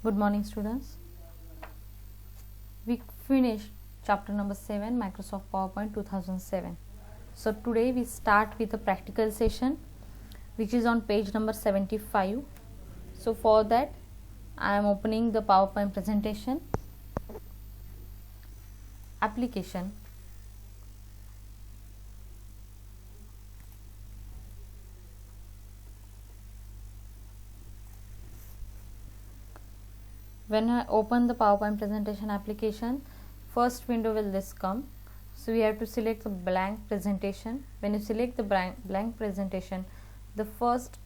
Good morning, students. We finished chapter number 7, Microsoft PowerPoint 2007. So today we start with a practical session which is on page number 75. So for that I am opening the PowerPoint presentation. Application. When I open the PowerPoint presentation application, first window will this come. So we have to select the blank presentation. When you select the blank presentation, the first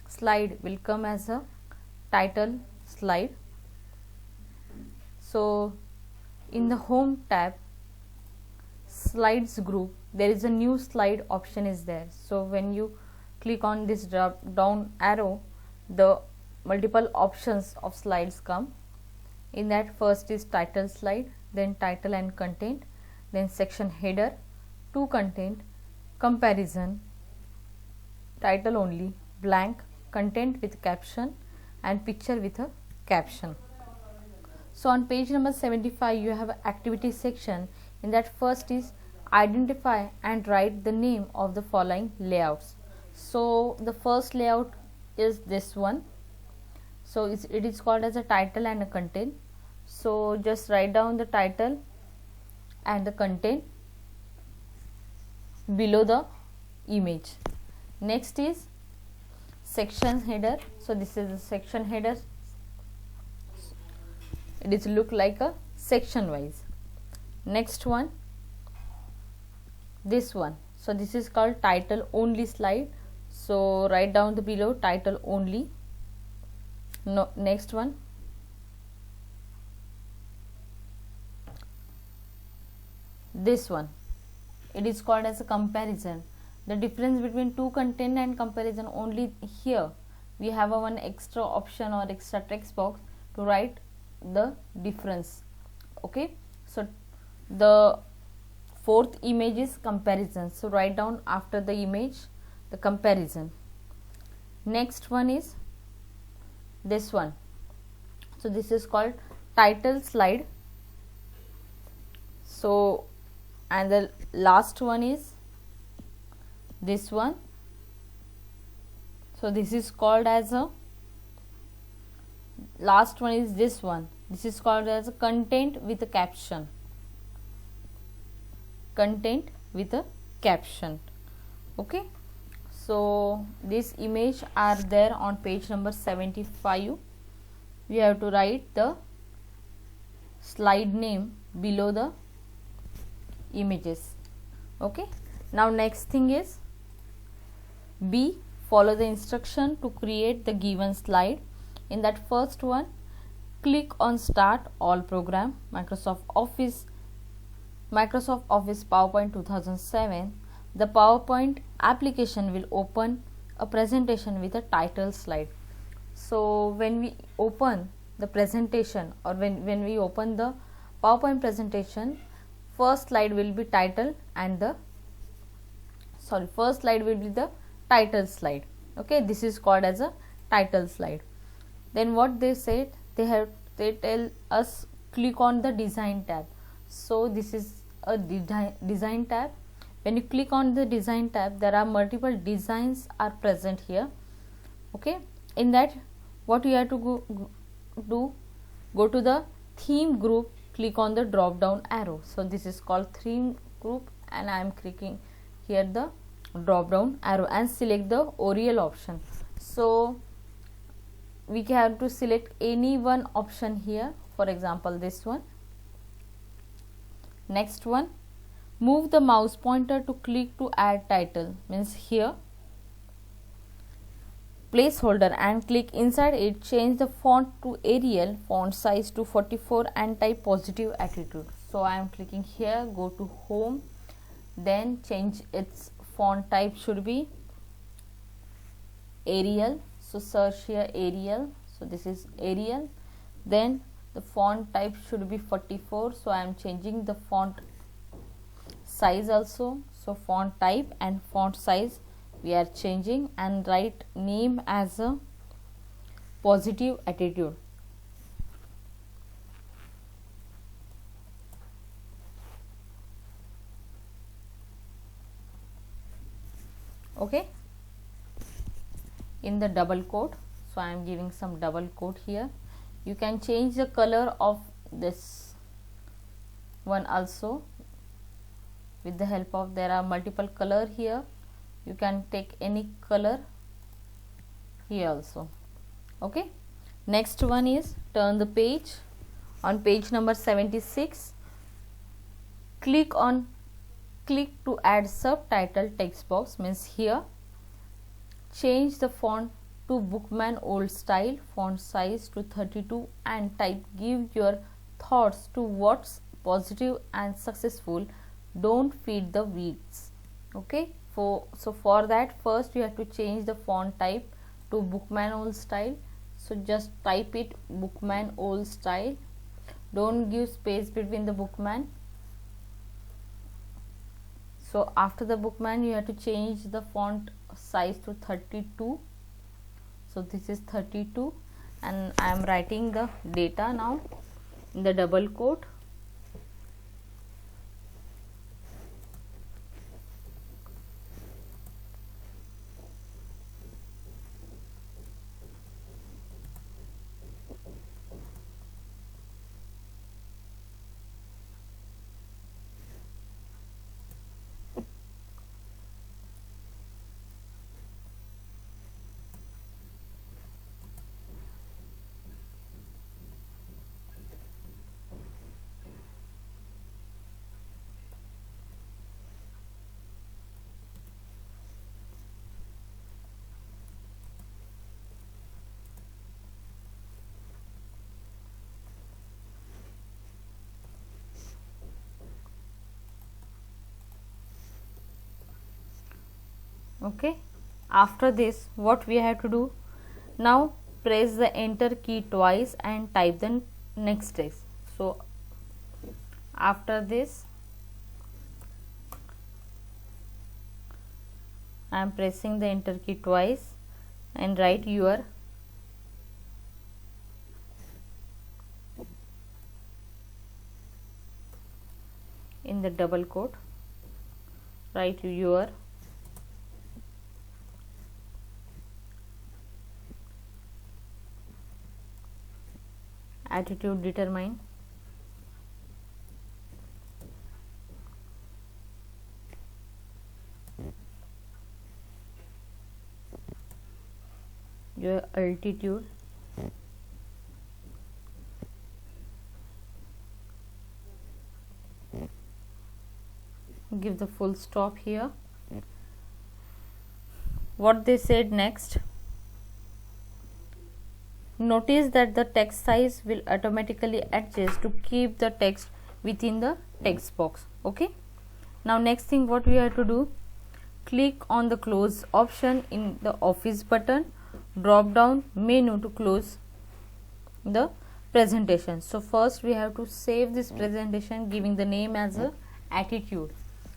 slide will come as a title slide. So in the home tab, slides group, there is a new slide option is there. So when you click on this drop down arrow, the multiple options of slides come. In that, first is title slide, then title and content, then section header, to content, comparison, title only, blank, content with caption, and picture with a caption. So on page number 75 you have an activity section. In that, first is identify and write the name of the following layouts. So the first layout is this one. So it is called as a title and a content. So just write down the title and the content below the image. Next is section header. So this is the section header. It is look like a section wise. Next one, this one. So this is called title only slide. So write down the below title only. No, next one, this one, it is called as a comparison. The difference between to content and comparison, only here we have a one extra option or extra text box to write the difference. Okay, so the fourth image is comparison. So write down after the image the comparison. Next one is this one. So this is called title slide. So and the last one is this one. So this is called as a last one is this one. This is called as a content with a caption. Content with a caption. Okay. So this image are there on page number 75. We have to write the slide name below the images. Okay. Now next thing is B, follow the instruction to create the given slide. In that first one, click on start all program, Microsoft Office PowerPoint 2007. The PowerPoint application will open a presentation with a title slide. So when we open the presentation or when we open the PowerPoint presentation, first slide will be title and first slide will be the title slide. Okay, this is called as a title slide. Then what they said, they tell us click on the design tab. So this is a design tab. When you click on the design tab, there are multiple designs are present here. Okay, in that what you have to go to the theme group, click on the drop down arrow. So this is called theme group and I am clicking here the drop down arrow and select the Oriel option. So we have to select any one option here, for example this one. Next one, move the mouse pointer to click to add title, means here placeholder and click inside it, change the font to Arial, font size to 44 and type positive attitude. So I am clicking here, go to home, then change its font type should be Arial. So search here Arial. So this is Arial. Then the font type should be 44. So I am changing the font size also. So font type and font size we are changing and write name as a positive attitude. in the double quote. So I am giving some double quote here. You can change the color of this one also with the help of, there are multiple color here, you can take any color here also. Okay, next one is turn the page. On page number 76, click to add subtitle text box, means here change the font to Bookman old style, font size to 32 and type give your thoughts to what's positive and successful, don't feed the weeds. Okay, so for that first you have to change the font type to Bookman old style. So just type it Bookman old style, don't give space between the Bookman. So after the Bookman you have to change the font size to 32. So this is 32 and I am writing the data now in the double quote. Okay, after this what we have to do, now press the enter key twice and type the next text. So after this I am pressing the enter key twice and write your in the double quote, write your attitude determine your altitude give the full stop here. What they said next, notice that the text size will automatically adjust to keep the text within the text box. Okay, now next thing what we have to do, click on the close option in the office button, drop down menu to close the presentation. So first we have to save this presentation giving the name as a attitude.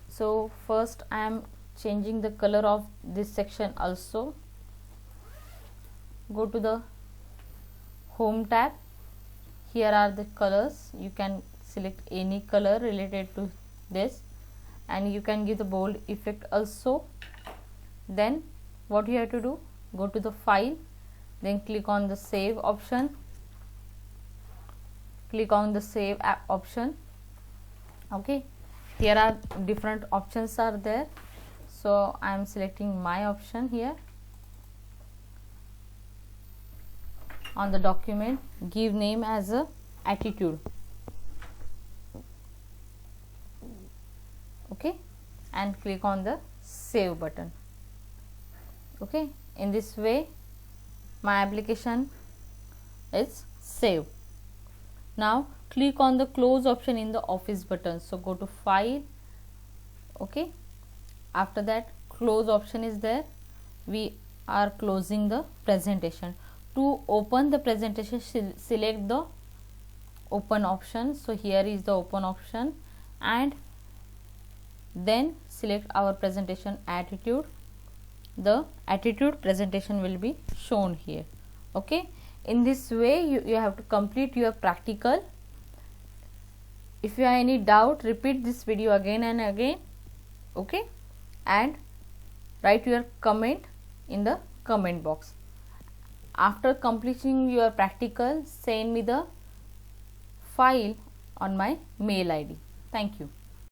So first I am changing the color of this section also. Go to the home tab, here are the colors, you can select any color related to this and you can give the bold effect also. Then what you have to do, go to the file, then click on the save option, click on the save option. Okay, here are different options are there, so I am selecting my option here. On the document, give name as a attitude. Okay, and click on the save button. Okay, in this way my application is saved. Now click on the close option in the office button. So go to file. Okay, after that close option is there, we are closing the presentation. To open the presentation, select the open option. So here is the open option and then select our presentation attitude. The attitude presentation will be shown here. Okay, in this way you have to complete your practical. If you have any doubt, repeat this video again and again. Okay, and write your comment in the comment box. after completing your practical, send me the file on my mail ID. Thank you.